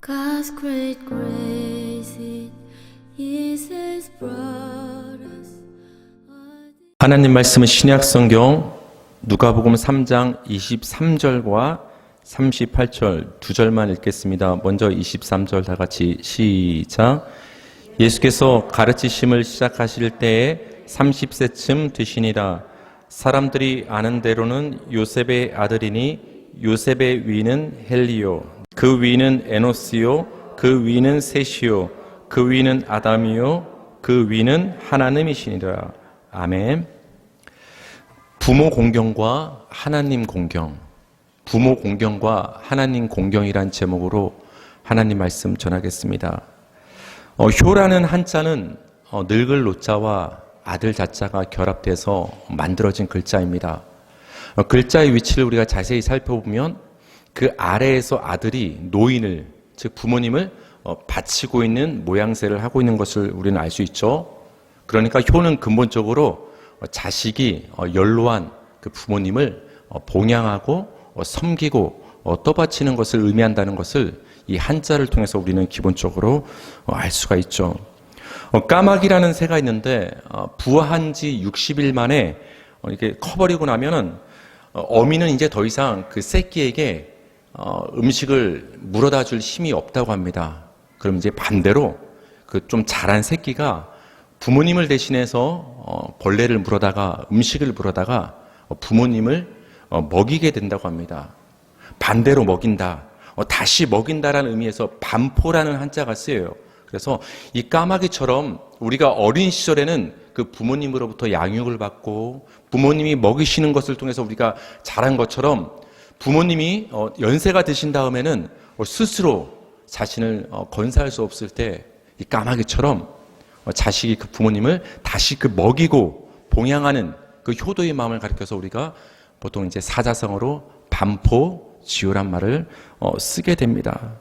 God's great grace it is has brought us. 하나님 말씀은 신약 성경 누가복음 3장 23절과 38절 두 절만 읽겠습니다. 먼저 23절 다 같이 시작. 예수께서 가르치심을 시작하실 때에 30세쯤 되시니라. 사람들이 아는 대로는 요셉의 아들이니 요셉의 위는 헬리요, 그 위는 에노스요, 그 위는 셋이요, 그 위는 아담이요, 그 위는 하나님이시니라. 아멘. 부모 공경과 하나님 공경, 부모 공경과 하나님 공경이란 제목으로 하나님 말씀 전하겠습니다. 효라는 한자는 늙을 노자와 아들 자자가 결합돼서 만들어진 글자입니다. 글자의 위치를 우리가 자세히 살펴보면 그 아래에서 아들이 노인을, 즉 부모님을 바치고 있는 모양새를 하고 있는 것을 우리는 알 수 있죠. 그러니까 효는 근본적으로 자식이 연로한 그 부모님을 봉양하고 섬기고 떠받치는 것을 의미한다는 것을 이 한자를 통해서 우리는 기본적으로 알 수가 있죠. 까마귀라는 새가 있는데 부화한 지 60일 만에 이렇게 커버리고 나면은 어미는 이제 더 이상 그 새끼에게 음식을 물어다 줄 힘이 없다고 합니다. 그럼 이제 반대로 그 좀 자란 새끼가 부모님을 대신해서 벌레를 물어다가 음식을 물어다가 부모님을 먹이게 된다고 합니다. 반대로 먹인다, 다시 먹인다라는 의미에서 반포라는 한자가 쓰여요. 그래서 이 까마귀처럼 우리가 어린 시절에는 그 부모님으로부터 양육을 받고 부모님이 먹이시는 것을 통해서 우리가 자란 것처럼 부모님이 연세가 드신 다음에는 스스로 자신을 건사할 수 없을 때 이 까마귀처럼 자식이 그 부모님을 다시 그 먹이고 봉양하는 그 효도의 마음을 가리켜서 우리가 보통 이제 사자성어로 반포지효란 말을 쓰게 됩니다.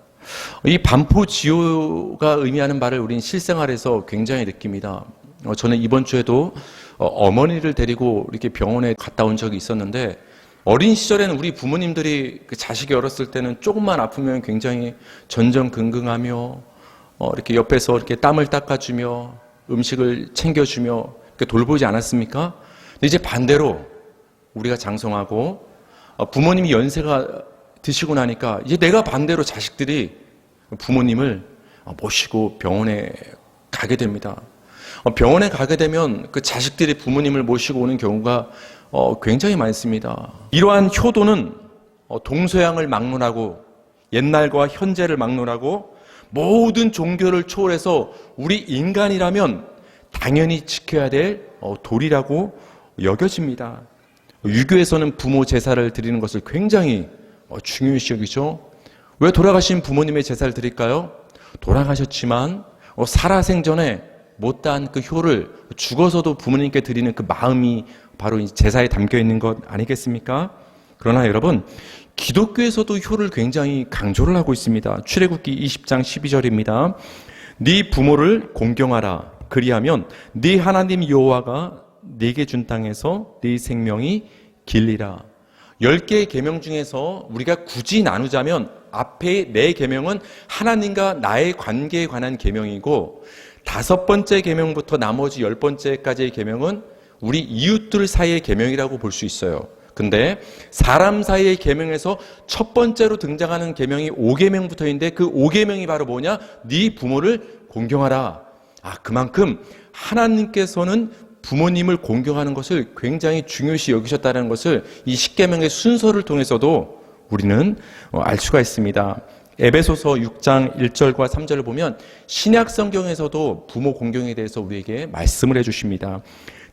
이 반포지효가 의미하는 말을 우리는 실생활에서 굉장히 느낍니다. 저는 이번 주에도 어머니를 데리고 이렇게 병원에 갔다 온 적이 있었는데, 어린 시절에는 우리 부모님들이 그 자식이 어렸을 때는 조금만 아프면 굉장히 전전긍긍하며 이렇게 옆에서 이렇게 땀을 닦아주며 음식을 챙겨주며 이렇게 돌보지 않았습니까? 근데 이제 반대로 우리가 장성하고 부모님이 연세가 드시고 나니까 이제 내가 반대로 자식들이 부모님을 모시고 병원에 가게 됩니다. 병원에 가게 되면 그 자식들이 부모님을 모시고 오는 경우가 굉장히 많습니다. 이러한 효도는 동서양을 막론하고 옛날과 현재를 막론하고 모든 종교를 초월해서 우리 인간이라면 당연히 지켜야 될 도리라고 여겨집니다. 유교에서는 부모 제사를 드리는 것을 굉장히 중요시 여기죠. 왜 돌아가신 부모님의 제사를 드릴까요? 돌아가셨지만 살아생전에 못다한 그 효를 죽어서도 부모님께 드리는 그 마음이 바로 이 제사에 담겨 있는 것 아니겠습니까? 그러나 여러분, 기독교에서도 효를 굉장히 강조를 하고 있습니다. 출애굽기 20장 12절입니다. 네 부모를 공경하라. 그리하면 네 하나님 여호와가 네게 준 땅에서 네 생명이 길리라. 10개의 계명 중에서 우리가 굳이 나누자면 앞에 4계명은 하나님과 나의 관계에 관한 계명이고, 5번째 계명부터 나머지 10번째까지의 계명은 우리 이웃들 사이의 계명이라고 볼 수 있어요. 근데 사람 사이의 계명에서 첫 번째로 등장하는 계명이 5계명부터인데 그 5계명이 바로 뭐냐? 네 부모를 공경하라. 그만큼 하나님께서는 부모님을 공경하는 것을 굉장히 중요시 여기셨다는 것을 이 10계명의 순서를 통해서도 우리는 알 수가 있습니다. 에베소서 6장 1절과 3절을 보면 신약 성경에서도 부모 공경에 대해서 우리에게 말씀을 해주십니다.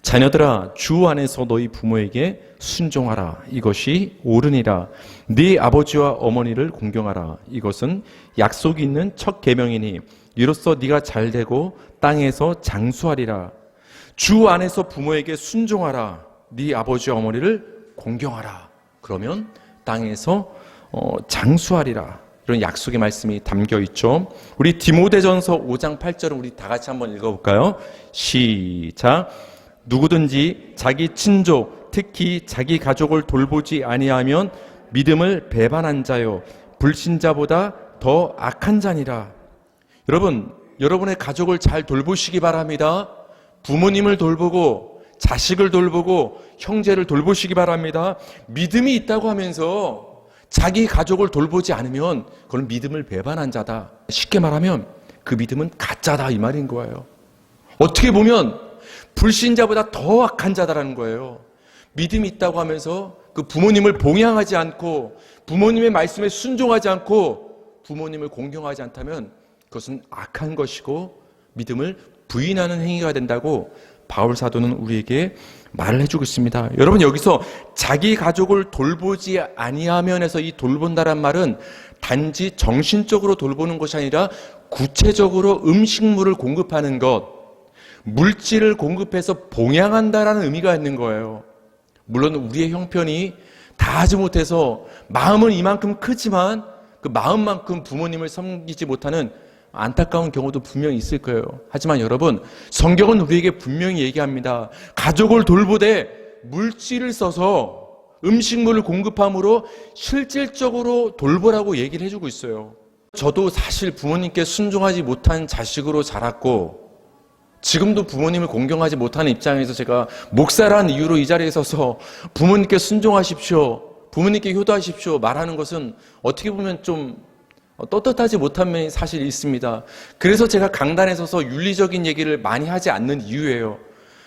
자녀들아, 주 안에서 너희 부모에게 순종하라. 이것이 옳으니라. 네 아버지와 어머니를 공경하라. 이것은 약속이 있는 첫 계명이니 이로써 네가 잘되고 땅에서 장수하리라. 주 안에서 부모에게 순종하라. 네 아버지와 어머니를 공경하라. 그러면 땅에서 장수하리라. 이런 약속의 말씀이 담겨 있죠. 우리 디모데전서 5장 8절은 우리 다 같이 한번 읽어볼까요? 시작. 누구든지 자기 친족, 특히 자기 가족을 돌보지 아니하면 믿음을 배반한 자요 불신자보다 더 악한 자니라. 여러분, 여러분의 가족을 잘 돌보시기 바랍니다. 부모님을 돌보고 자식을 돌보고 형제를 돌보시기 바랍니다. 믿음이 있다고 하면서 자기 가족을 돌보지 않으면 그건 믿음을 배반한 자다. 쉽게 말하면 그 믿음은 가짜다 이 말인 거예요. 어떻게 보면 불신자보다 더 악한 자다라는 거예요. 믿음이 있다고 하면서 그 부모님을 봉양하지 않고 부모님의 말씀에 순종하지 않고 부모님을 공경하지 않다면 그것은 악한 것이고 믿음을 부인하는 행위가 된다고 바울 사도는 우리에게 말을 해주고 있습니다. 여러분, 여기서 자기 가족을 돌보지 아니하면에서 이 돌본다란 말은 단지 정신적으로 돌보는 것이 아니라 구체적으로 음식물을 공급하는 것, 물질을 공급해서 봉양한다라는 의미가 있는 거예요. 물론 우리의 형편이 다 하지 못해서 마음은 이만큼 크지만 그 마음만큼 부모님을 섬기지 못하는 안타까운 경우도 분명히 있을 거예요. 하지만 여러분, 성경은 우리에게 분명히 얘기합니다. 가족을 돌보되 물질을 써서 음식물을 공급함으로 실질적으로 돌보라고 얘기를 해주고 있어요. 저도 사실 부모님께 순종하지 못한 자식으로 자랐고 지금도 부모님을 공경하지 못하는 입장에서 제가 목사라는 이유로 이 자리에 서서 부모님께 순종하십시오, 부모님께 효도하십시오 말하는 것은 어떻게 보면 좀 떳떳하지 못한 면이 사실 있습니다. 그래서 제가 강단에 서서 윤리적인 얘기를 많이 하지 않는 이유예요.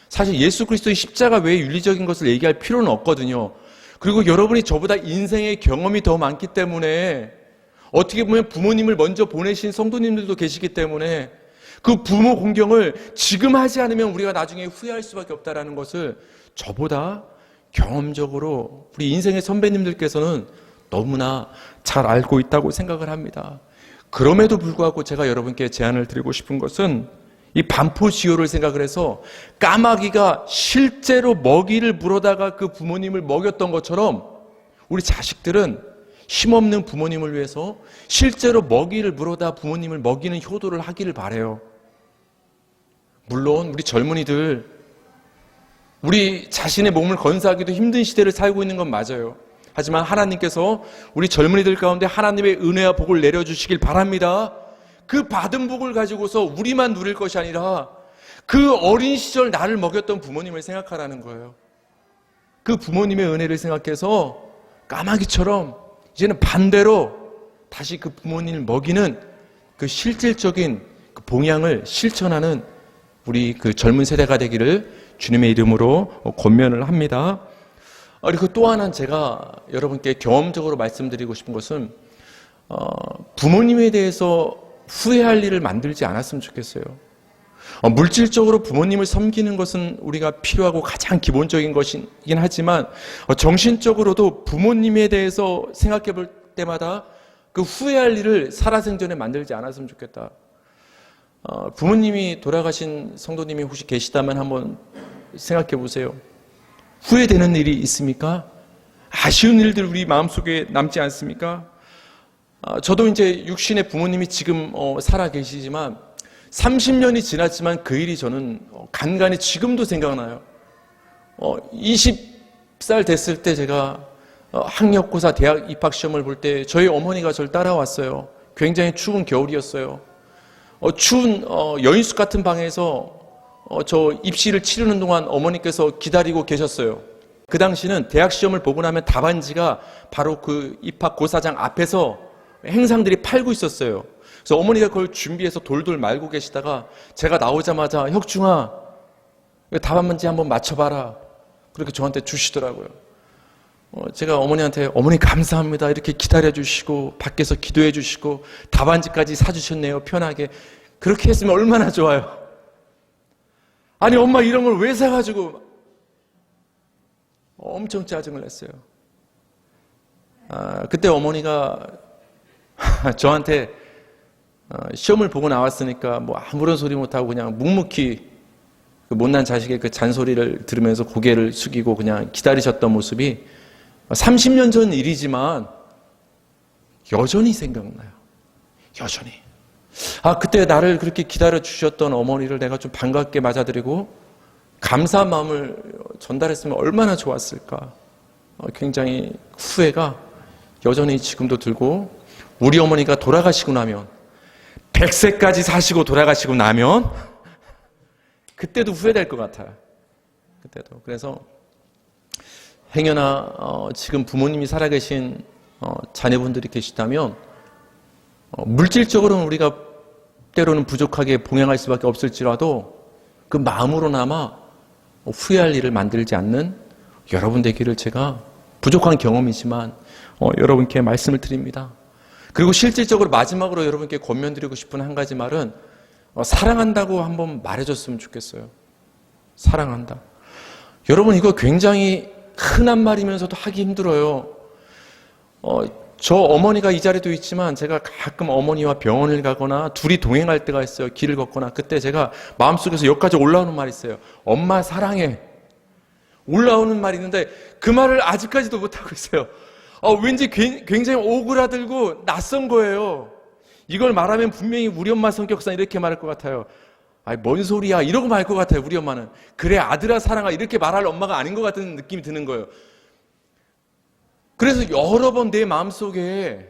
사실 예수 그리스도의 십자가 외에 윤리적인 것을 얘기할 필요는 없거든요. 그리고 여러분이 저보다 인생의 경험이 더 많기 때문에 어떻게 보면 부모님을 먼저 보내신 성도님들도 계시기 때문에 그 부모 공경을 지금 하지 않으면 우리가 나중에 후회할 수밖에 없다는 것을 저보다 경험적으로 우리 인생의 선배님들께서는 너무나 잘 알고 있다고 생각을 합니다. 그럼에도 불구하고 제가 여러분께 제안을 드리고 싶은 것은 이 반포지효를 생각을 해서 까마귀가 실제로 먹이를 물어다가 그 부모님을 먹였던 것처럼 우리 자식들은 힘없는 부모님을 위해서 실제로 먹이를 물어다 부모님을 먹이는 효도를 하기를 바라요. 물론 우리 젊은이들 우리 자신의 몸을 건사하기도 힘든 시대를 살고 있는 건 맞아요. 하지만 하나님께서 우리 젊은이들 가운데 하나님의 은혜와 복을 내려주시길 바랍니다. 그 받은 복을 가지고서 우리만 누릴 것이 아니라 그 어린 시절 나를 먹였던 부모님을 생각하라는 거예요. 그 부모님의 은혜를 생각해서 까마귀처럼 이제는 반대로 다시 그 부모님을 먹이는 그 실질적인 그 봉양을 실천하는 우리 그 젊은 세대가 되기를 주님의 이름으로 권면을 합니다. 그리고 또 하나 제가 여러분께 경험적으로 말씀드리고 싶은 것은 부모님에 대해서 후회할 일을 만들지 않았으면 좋겠어요. 물질적으로 부모님을 섬기는 것은 우리가 필요하고 가장 기본적인 것이긴 하지만 정신적으로도 부모님에 대해서 생각해 볼 때마다 그 후회할 일을 살아생전에 만들지 않았으면 좋겠다. 부모님이 돌아가신 성도님이 혹시 계시다면 한번 생각해 보세요. 후회되는 일이 있습니까? 아쉬운 일들 우리 마음속에 남지 않습니까? 저도 이제 육신의 부모님이 지금 살아 계시지만 30년이 지났지만 그 일이 저는 간간히 지금도 생각나요. 20살 됐을 때 제가 학력고사 대학 입학 시험을 볼 때 저희 어머니가 저를 따라왔어요. 굉장히 추운 겨울이었어요. 추운 여인숙 같은 방에서 저 입시를 치르는 동안 어머니께서 기다리고 계셨어요. 그 당시는 대학 시험을 보고 나면 답안지가 바로 그 입학 고사장 앞에서 행상들이 팔고 있었어요. 그래서 어머니가 그걸 준비해서 돌돌 말고 계시다가 제가 나오자마자 혁중아 답안지 한번 맞춰봐라 그렇게 저한테 주시더라고요. 제가 어머니한테 어머니 감사합니다 이렇게 기다려주시고 밖에서 기도해주시고 답안지까지 사주셨네요 편하게. 그렇게 했으면 얼마나 좋아요. 아니 엄마 이런 걸 왜 사가지고 엄청 짜증을 냈어요. 그때 어머니가 저한테 시험을 보고 나왔으니까 뭐 아무런 소리 못하고 그냥 묵묵히 그 못난 자식의 그 잔소리를 들으면서 고개를 숙이고 그냥 기다리셨던 모습이 30년 전 일이지만 여전히 생각나요. 여전히. 그때 나를 그렇게 기다려 주셨던 어머니를 내가 좀 반갑게 맞아들이고 감사한 마음을 전달했으면 얼마나 좋았을까. 굉장히 후회가 여전히 지금도 들고 우리 어머니가 돌아가시고 나면 100세까지 사시고 돌아가시고 나면 그때도 후회될 것 같아요. 그때도. 그래서 행여나 지금 부모님이 살아계신 자녀분들이 계시다면 물질적으로는 우리가 때로는 부족하게 봉양할 수밖에 없을지라도 그 마음으로나마 후회할 일을 만들지 않는 여러분 되기를 제가 부족한 경험이지만 여러분께 말씀을 드립니다. 그리고 실질적으로 마지막으로 여러분께 권면드리고 싶은 한 가지 말은 사랑한다고 한번 말해줬으면 좋겠어요. 사랑한다. 여러분 이거 굉장히 흔한 말이면서도 하기 힘들어요. 저 어머니가 이 자리도 있지만 제가 가끔 어머니와 병원을 가거나 둘이 동행할 때가 있어요. 길을 걷거나 그때 제가 마음속에서 여기까지 올라오는 말이 있어요. 엄마 사랑해. 올라오는 말이 있는데 그 말을 아직까지도 못하고 있어요. 왠지 굉장히 오그라들고 낯선 거예요. 이걸 말하면 분명히 우리 엄마 성격상 이렇게 말할 것 같아요. 아이 뭔 소리야 이러고 말 것 같아요. 우리 엄마는. 그래 아들아 사랑아 이렇게 말할 엄마가 아닌 것 같은 느낌이 드는 거예요. 그래서 여러 번 내 마음속에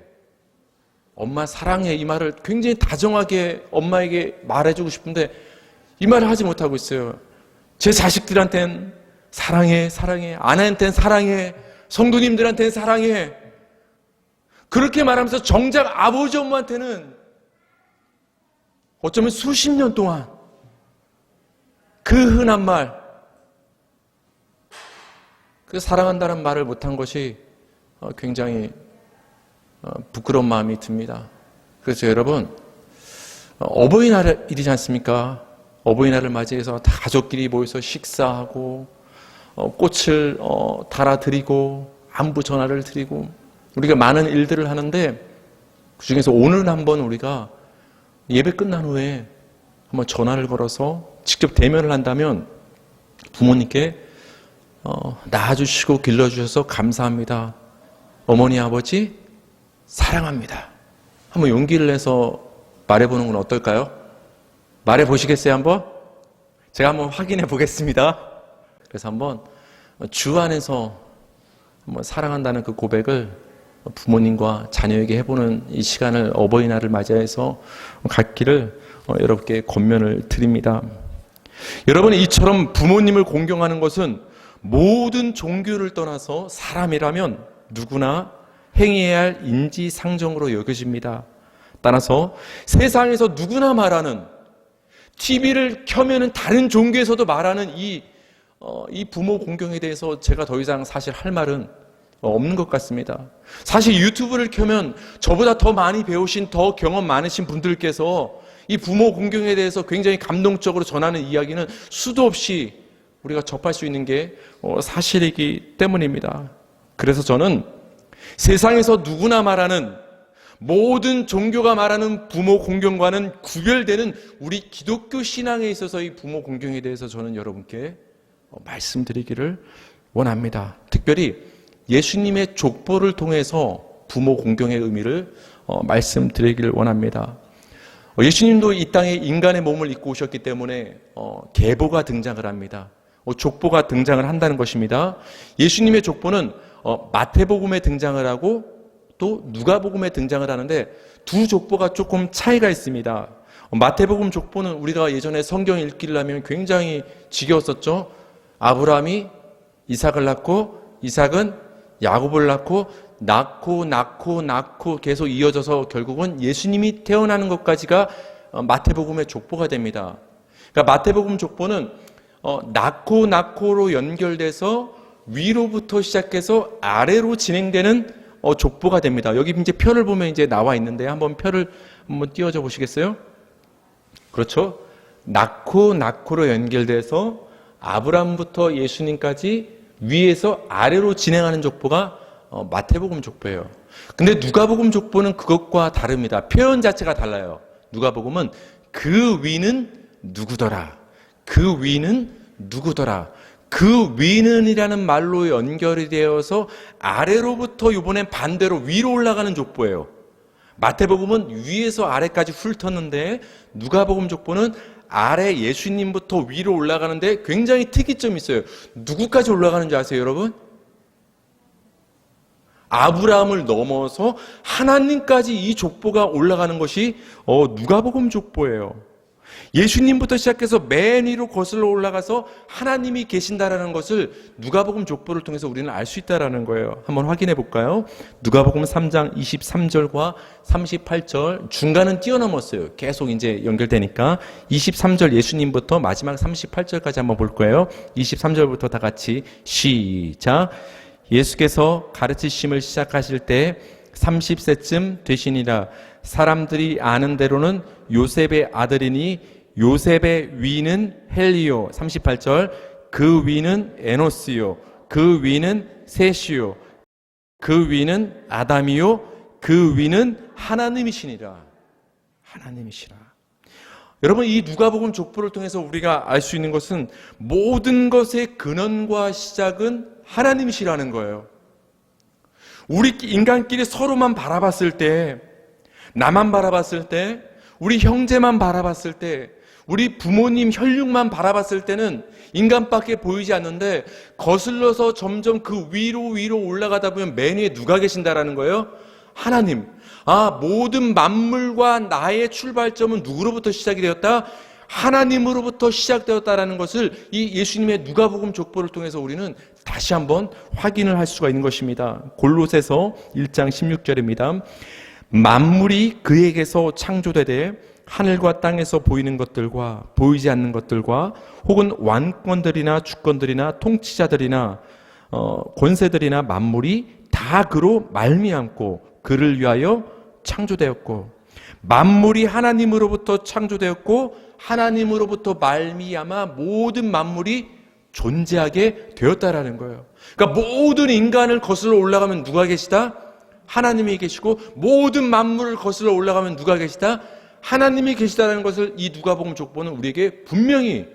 엄마 사랑해 이 말을 굉장히 다정하게 엄마에게 말해주고 싶은데 이 말을 하지 못하고 있어요. 제 자식들한테는 사랑해 사랑해, 아내한테는 사랑해, 성도님들한테는 사랑해, 그렇게 말하면서 정작 아버지 엄마한테는 어쩌면 수십 년 동안 그 흔한 말, 그 사랑한다는 말을 못한 것이 굉장히 부끄러운 마음이 듭니다. 그래서 여러분 어버이날이지 않습니까? 어버이날을 맞이해서 다 가족끼리 모여서 식사하고 꽃을 달아드리고 안부 전화를 드리고 우리가 많은 일들을 하는데 그중에서 오늘 한번 우리가 예배 끝난 후에 한번 전화를 걸어서 직접 대면을 한다면 부모님께 낳아주시고 길러주셔서 감사합니다. 어머니 아버지 사랑합니다. 한번 용기를 내서 말해보는 건 어떨까요? 말해보시겠어요 한번? 제가 한번 확인해 보겠습니다. 그래서 한번 주 안에서 한번 사랑한다는 그 고백을 부모님과 자녀에게 해보는 이 시간을 어버이날을 맞이해서 갖기를 여러분께 권면을 드립니다. 여러분 이처럼 부모님을 공경하는 것은 모든 종교를 떠나서 사람이라면 누구나 행해야 할 인지상정으로 여겨집니다. 따라서 세상에서 누구나 말하는 TV를 켜면은 다른 종교에서도 말하는 이 부모 공경에 대해서 제가 더 이상 사실 할 말은 없는 것 같습니다. 사실 유튜브를 켜면 저보다 더 많이 배우신 더 경험 많으신 분들께서 이 부모 공경에 대해서 굉장히 감동적으로 전하는 이야기는 수도 없이 우리가 접할 수 있는 게 사실이기 때문입니다. 그래서 저는 세상에서 누구나 말하는 모든 종교가 말하는 부모 공경과는 구별되는 우리 기독교 신앙에 있어서 이 부모 공경에 대해서 저는 여러분께 말씀드리기를 원합니다. 특별히 예수님의 족보를 통해서 부모 공경의 의미를 말씀드리기를 원합니다. 예수님도 이 땅에 인간의 몸을 입고 오셨기 때문에 계보가 등장을 합니다. 족보가 등장을 한다는 것입니다. 예수님의 족보는 마태복음에 등장을 하고 또 누가복음에 등장을 하는데 두 족보가 조금 차이가 있습니다. 마태복음 족보는 우리가 예전에 성경 읽기를 하면 굉장히 지겨웠었죠. 아브라함이 이삭을 낳고 이삭은 야곱을 낳고 계속 이어져서 결국은 예수님이 태어나는 것까지가 마태복음의 족보가 됩니다. 그러니까 마태복음 족보는 낳고로 연결돼서 위로부터 시작해서 아래로 진행되는 족보가 됩니다. 여기 이제 표를 보면 이제 나와 있는데 한번 표를 한번 띄워줘 보시겠어요? 그렇죠? 낳고로 연결돼서 아브라함부터 예수님까지 위에서 아래로 진행하는 족보가 마태복음 족보예요. 근데 누가복음 족보는 그것과 다릅니다. 표현 자체가 달라요. 누가복음은 그 위는 누구더라. 그 위는 누구더라. 그 위는이라는 말로 연결이 되어서 아래로부터 이번엔 반대로 위로 올라가는 족보예요. 마태복음은 위에서 아래까지 훑었는데 누가복음 족보는 아래 예수님부터 위로 올라가는데 굉장히 특이점이 있어요. 누구까지 올라가는지 아세요, 여러분? 아브라함을 넘어서 하나님까지 이 족보가 올라가는 것이 누가복음 족보예요. 예수님부터 시작해서 맨 위로 거슬러 올라가서 하나님이 계신다라는 것을 누가복음 족보를 통해서 우리는 알 수 있다라는 거예요. 한번 확인해 볼까요? 누가복음 3장 23절과 38절 중간은 뛰어넘었어요. 계속 이제 연결되니까 23절 예수님부터 마지막 38절까지 한번 볼 거예요. 23절부터 다 같이 시작. 예수께서 가르치심을 시작하실 때 30세쯤 되시니라. 사람들이 아는 대로는 요셉의 아들이니 요셉의 위는 헬리오. 38절. 그 위는 에노스요. 그 위는 셋이요. 그 위는 아담이요. 그 위는 하나님이시니라. 하나님이시라. 여러분, 이 누가복음 족보를 통해서 우리가 알 수 있는 것은 모든 것의 근원과 시작은 하나님이시라는 거예요. 우리 인간끼리 서로만 바라봤을 때, 나만 바라봤을 때, 우리 형제만 바라봤을 때, 우리 부모님 혈육만 바라봤을 때는 인간밖에 보이지 않는데 거슬러서 점점 그 위로 올라가다 보면 맨 위에 누가 계신다라는 거예요? 하나님. 모든 만물과 나의 출발점은 누구로부터 시작이 되었다? 하나님으로부터 시작되었다라는 것을 이 예수님의 누가복음 족보를 통해서 우리는 다시 한번 확인을 할 수가 있는 것입니다. 골로새서 1장 16절입니다. 만물이 그에게서 창조되되 하늘과 땅에서 보이는 것들과 보이지 않는 것들과 혹은 왕권들이나 주권들이나 통치자들이나 권세들이나 만물이 다 그로 말미암고 그를 위하여 창조되었고, 만물이 하나님으로부터 창조되었고 하나님으로부터 말미암아 모든 만물이 존재하게 되었다라는 거예요. 그러니까 모든 인간을 거슬러 올라가면 누가 계시다? 하나님이 계시고, 모든 만물을 거슬러 올라가면 누가 계시다? 하나님이 계시다는 것을 이 누가복음 족보는 우리에게 분명히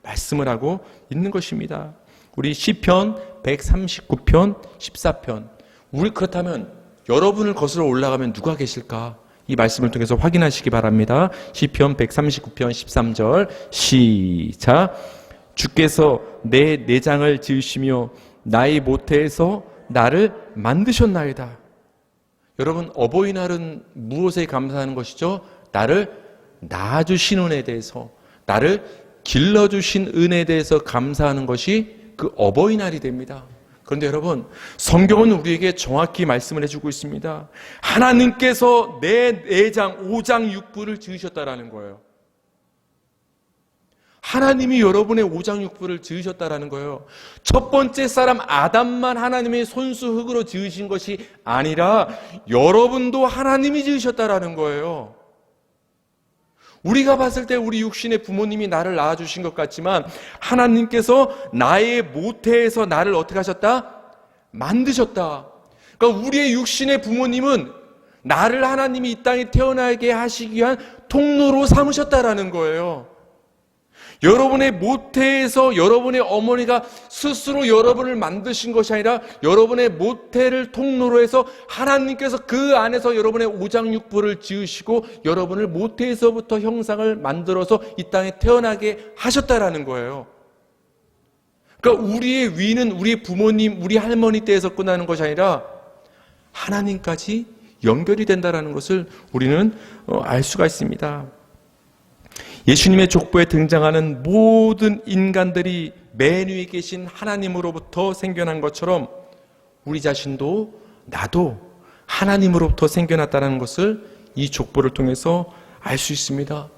말씀을 하고 있는 것입니다. 우리 시편 139편 14편, 우리 그렇다면 여러분을 거슬러 올라가면 누가 계실까? 이 말씀을 통해서 확인하시기 바랍니다. 시편 139편 13절 시작. 주께서 내 내장을 지으시며 나의 모태에서 나를 만드셨나이다. 여러분, 어버이날은 무엇에 감사하는 것이죠? 나를 낳아주신 은혜에 대해서, 나를 길러주신 은혜에 대해서 감사하는 것이 그 어버이날이 됩니다. 그런데 여러분, 성경은 우리에게 정확히 말씀을 해주고 있습니다. 하나님께서 내 내장, 오장육부를 지으셨다라는 거예요. 하나님이 여러분의 오장육부를 지으셨다라는 거예요. 첫 번째 사람 아담만 하나님의 손수 흙으로 지으신 것이 아니라 여러분도 하나님이 지으셨다라는 거예요. 우리가 봤을 때 우리 육신의 부모님이 나를 낳아주신 것 같지만 하나님께서 나의 모태에서 나를 어떻게 하셨다? 만드셨다. 그러니까 우리의 육신의 부모님은 나를 하나님이 이 땅에 태어나게 하시기 위한 통로로 삼으셨다라는 거예요. 여러분의 모태에서 여러분의 어머니가 스스로 여러분을 만드신 것이 아니라 여러분의 모태를 통로로 해서 하나님께서 그 안에서 여러분의 오장육부를 지으시고 여러분을 모태에서부터 형상을 만들어서 이 땅에 태어나게 하셨다라는 거예요. 그러니까 우리의 위는 우리 부모님, 우리 할머니 때에서 끝나는 것이 아니라 하나님까지 연결이 된다라는 것을 우리는 알 수가 있습니다. 예수님의 족보에 등장하는 모든 인간들이 맨 위에 계신 하나님으로부터 생겨난 것처럼 우리 자신도 나도 하나님으로부터 생겨났다는 것을 이 족보를 통해서 알 수 있습니다.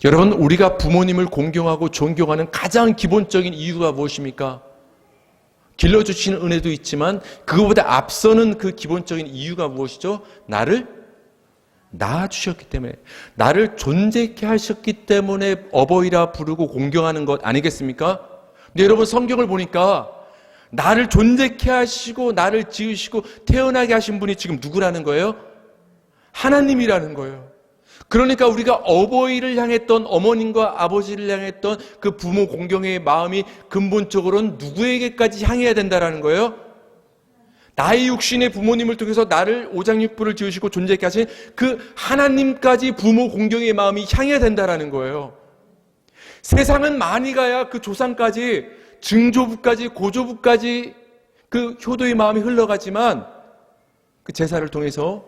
여러분, 우리가 부모님을 공경하고 존경하는 가장 기본적인 이유가 무엇입니까? 길러주시는 은혜도 있지만 그것보다 앞서는 그 기본적인 이유가 무엇이죠? 나를 낳아주셨기 때문에, 나를 존재케 하셨기 때문에 어버이라 부르고 공경하는 것 아니겠습니까? 근데 여러분, 성경을 보니까 나를 존재케 하시고 나를 지으시고 태어나게 하신 분이 지금 누구라는 거예요? 하나님이라는 거예요. 그러니까 우리가 어버이를 향했던, 어머님과 아버지를 향했던 그 부모 공경의 마음이 근본적으로는 누구에게까지 향해야 된다는 거예요? 나의 육신의 부모님을 통해서 나를 오장육부를 지으시고 존재케 하신 그 하나님까지 부모 공경의 마음이 향해야 된다는 거예요. 세상은 많이 가야 그 조상까지, 증조부까지, 고조부까지 그 효도의 마음이 흘러가지만 그 제사를 통해서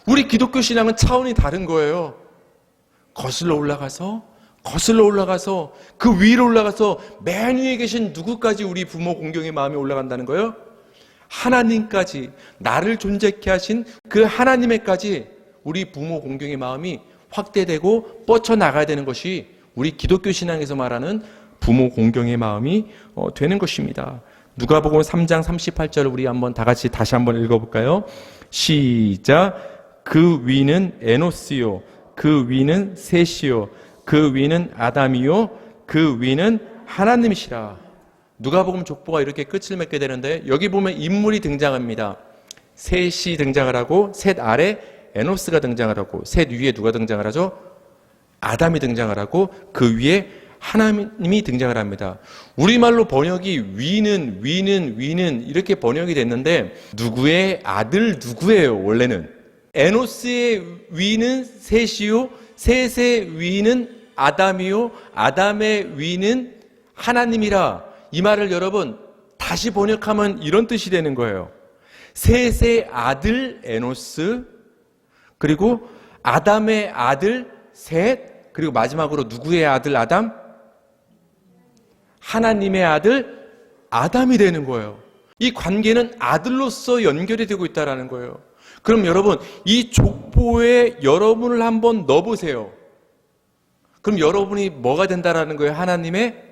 우리 기독교 신앙은 차원이 다른 거예요. 거슬러 올라가서 그 위로 올라가서 맨 위에 계신 누구까지 우리 부모 공경의 마음이 올라간다는 거예요? 하나님까지, 나를 존재케 하신 그 하나님에까지 우리 부모 공경의 마음이 확대되고 뻗쳐나가야 되는 것이 우리 기독교 신앙에서 말하는 부모 공경의 마음이 되는 것입니다. 누가복음 3장 38절을 우리 한번 다 같이 다시 한번 읽어볼까요? 시작. 그 위는 에노스요, 그 위는 셋이요, 그 위는 아담이요, 그 위는 하나님이시라. 누가복음 족보가 이렇게 끝을 맺게 되는데 여기 보면 인물이 등장합니다. 셋이 등장을 하고 셋 아래 에노스가 등장을 하고 셋 위에 누가 등장을 하죠? 아담이 등장을 하고 그 위에 하나님이 등장을 합니다. 우리말로 번역이 위는 이렇게 번역이 됐는데 누구의 아들 누구예요? 원래는 에노스의 위는 셋이요, 셋의 위는 아담이요, 아담의 위는 하나님이라. 이 말을 여러분 다시 번역하면 이런 뜻이 되는 거예요. 셋의 아들 에노스, 그리고 아담의 아들 셋, 그리고 마지막으로 누구의 아들 아담? 하나님의 아들 아담이 되는 거예요. 이 관계는 아들로서 연결이 되고 있다는 거예요. 그럼 여러분, 이 족보에 여러분을 한번 넣어보세요. 그럼 여러분이 뭐가 된다라는 거예요? 하나님의,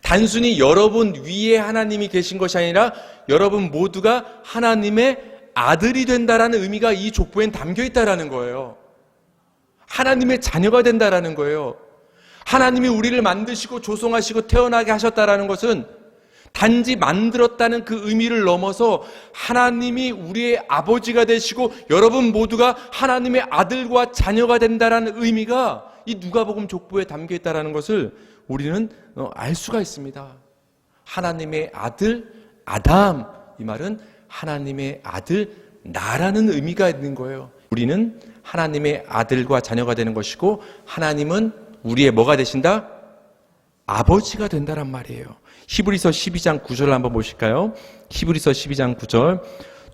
단순히 여러분 위에 하나님이 계신 것이 아니라 여러분 모두가 하나님의 아들이 된다라는 의미가 이 족보엔 담겨 있다라는 거예요. 하나님의 자녀가 된다라는 거예요. 하나님이 우리를 만드시고 조성하시고 태어나게 하셨다라는 것은 단지 만들었다는 그 의미를 넘어서 하나님이 우리의 아버지가 되시고 여러분 모두가 하나님의 아들과 자녀가 된다라는 의미가 이 누가복음 족보에 담겨 있다라는 것을 우리는 알 수가 있습니다. 하나님의 아들 아담, 이 말은 하나님의 아들 나라는 의미가 있는 거예요. 우리는 하나님의 아들과 자녀가 되는 것이고 하나님은 우리의 뭐가 되신다? 아버지가 된다란 말이에요. 히브리서 12장 9절을 한번 보실까요? 히브리서 12장 9절.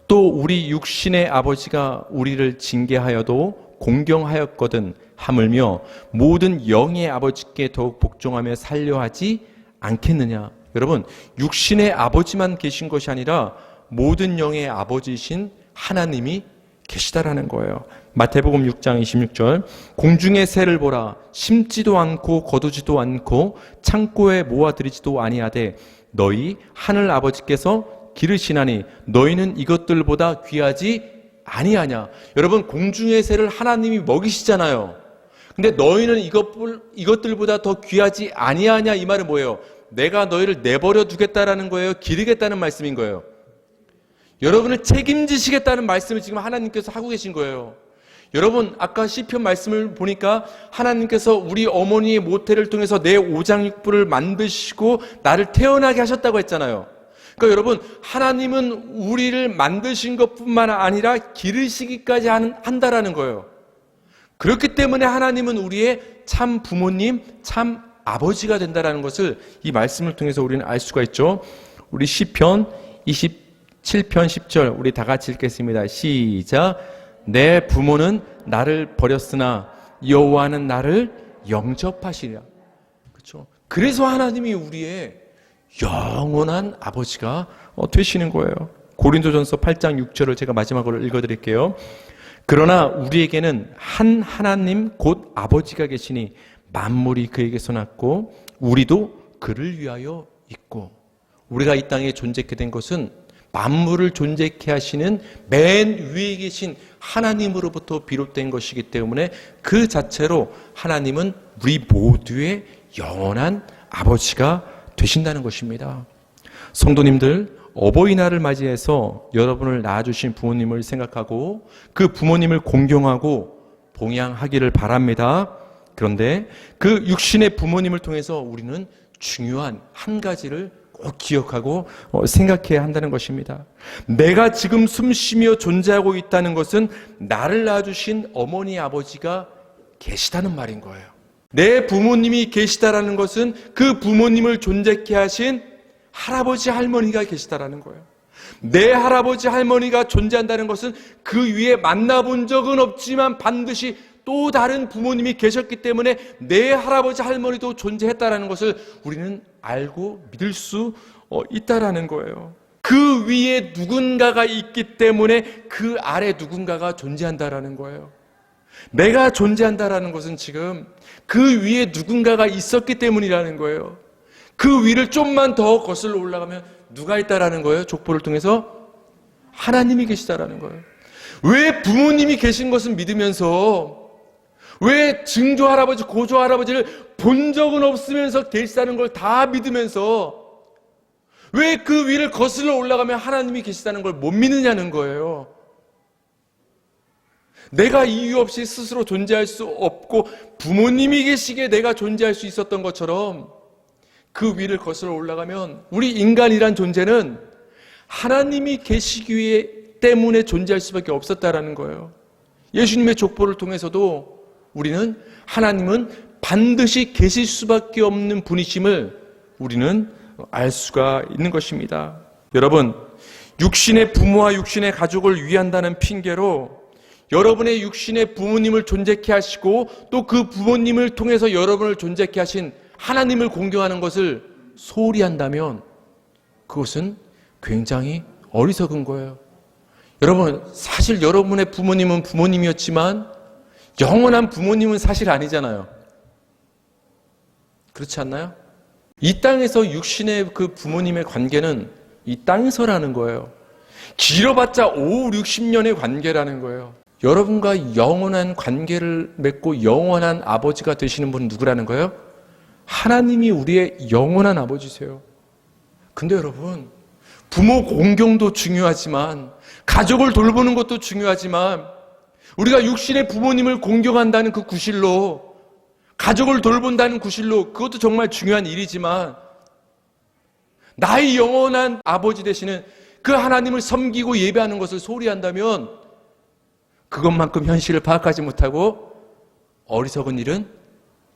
또 우리 육신의 아버지가 우리를 징계하여도 공경하였거든 하물며 모든 영의 아버지께 더욱 복종하며 살려하지 않겠느냐. 여러분, 육신의 아버지만 계신 것이 아니라 모든 영의 아버지이신 하나님이 계시다라는 거예요. 마태복음 6장 26절. 공중의 새를 보라. 심지도 않고 거두지도 않고 창고에 모아들이지도 아니하되 너희 하늘 아버지께서 기르시나니 너희는 이것들보다 귀하지 아니하냐. 여러분, 공중의 새를 하나님이 먹이시잖아요. 근데 너희는 이것들보다 더 귀하지 아니하냐. 이 말은 뭐예요? 내가 너희를 내버려 두겠다라는 거예요? 기르겠다는 말씀인 거예요? 여러분을 책임지시겠다는 말씀을 지금 하나님께서 하고 계신 거예요. 여러분, 아까 시편 말씀을 보니까 하나님께서 우리 어머니의 모태를 통해서 내 오장육부를 만드시고 나를 태어나게 하셨다고 했잖아요. 그러니까 여러분, 하나님은 우리를 만드신 것뿐만 아니라 기르시기까지 한다라는 거예요. 그렇기 때문에 하나님은 우리의 참 부모님, 참 아버지가 된다라는 것을 이 말씀을 통해서 우리는 알 수가 있죠. 우리 시편 27편 10절 우리 다 같이 읽겠습니다. 시작. 내 부모는 나를 버렸으나 여호와는 나를 영접하시리라. 그렇죠? 그래서 하나님이 우리의 영원한 아버지가 되시는 거예요. 고린도전서 8장 6절을 제가 마지막으로 읽어드릴게요. 그러나 우리에게는 한 하나님 곧 아버지가 계시니 만물이 그에게서 났고 우리도 그를 위하여 있고. 우리가 이 땅에 존재케 된 것은 만물을 존재케 하시는 맨 위에 계신 하나님으로부터 비롯된 것이기 때문에 그 자체로 하나님은 우리 모두의 영원한 아버지가 되신다는 것입니다. 성도님들, 어버이날을 맞이해서 여러분을 낳아주신 부모님을 생각하고 그 부모님을 공경하고 봉양하기를 바랍니다. 그런데 그 육신의 부모님을 통해서 우리는 중요한 한 가지를 꼭 기억하고 생각해야 한다는 것입니다. 내가 지금 숨쉬며 존재하고 있다는 것은 나를 낳아주신 어머니 아버지가 계시다는 말인 거예요. 내 부모님이 계시다라는 것은 그 부모님을 존재케 하신 할아버지 할머니가 계시다라는 거예요. 내 할아버지 할머니가 존재한다는 것은 그 위에 만나본 적은 없지만 반드시 또 다른 부모님이 계셨기 때문에 내 할아버지 할머니도 존재했다라는 것을 우리는 알고 믿을 수 있다라는 거예요. 그 위에 누군가가 있기 때문에 그 아래 누군가가 존재한다라는 거예요. 내가 존재한다라는 것은 지금 그 위에 누군가가 있었기 때문이라는 거예요. 그 위를 좀만 더 거슬러 올라가면 누가 있다라는 거예요? 족보를 통해서 하나님이 계시다라는 거예요. 왜 부모님이 계신 것은 믿으면서 왜 증조 할아버지, 고조 할아버지를 본 적은 없으면서 계시다는 걸 다 믿으면서 왜 그 위를 거슬러 올라가면 하나님이 계시다는 걸 못 믿느냐는 거예요. 내가 이유 없이 스스로 존재할 수 없고 부모님이 계시기에 내가 존재할 수 있었던 것처럼 그 위를 거슬러 올라가면 우리 인간이란 존재는 하나님이 계시기 때문에 존재할 수밖에 없었다라는 거예요. 예수님의 족보를 통해서도 우리는 하나님은 반드시 계실 수밖에 없는 분이심을 우리는 알 수가 있는 것입니다. 여러분, 육신의 부모와 육신의 가족을 위한다는 핑계로 여러분의 육신의 부모님을 존재케 하시고 또 그 부모님을 통해서 여러분을 존재케 하신 하나님을 공경하는 것을 소홀히 한다면 그것은 굉장히 어리석은 거예요. 여러분, 사실 여러분의 부모님은 부모님이었지만 영원한 부모님은 사실 아니잖아요. 그렇지 않나요? 이 땅에서 육신의 그 부모님의 관계는 이 땅에서라는 거예요. 길어봤자 5, 60년의 관계라는 거예요. 여러분과 영원한 관계를 맺고 영원한 아버지가 되시는 분은 누구라는 거예요? 하나님이 우리의 영원한 아버지세요. 근데 여러분, 부모 공경도 중요하지만 가족을 돌보는 것도 중요하지만 우리가 육신의 부모님을 공경한다는 그 구실로 가족을 돌본다는 구실로 그것도 정말 중요한 일이지만 나의 영원한 아버지 되시는 그 하나님을 섬기고 예배하는 것을 소홀히 한다면 그것만큼 현실을 파악하지 못하고 어리석은 일은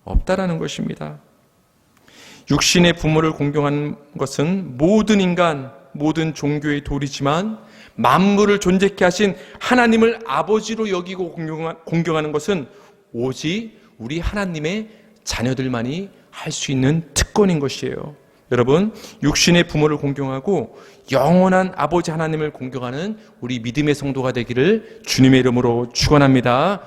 없다라는 것입니다. 육신의 부모를 공경하는 것은 모든 인간, 모든 종교의 도리지만 만물을 존재케 하신 하나님을 아버지로 여기고 공경하는 것은 오직 우리 하나님의 자녀들만이 할 수 있는 특권인 것이에요. 여러분, 육신의 부모를 공경하고 영원한 아버지 하나님을 공경하는 우리 믿음의 성도가 되기를 주님의 이름으로 축원합니다.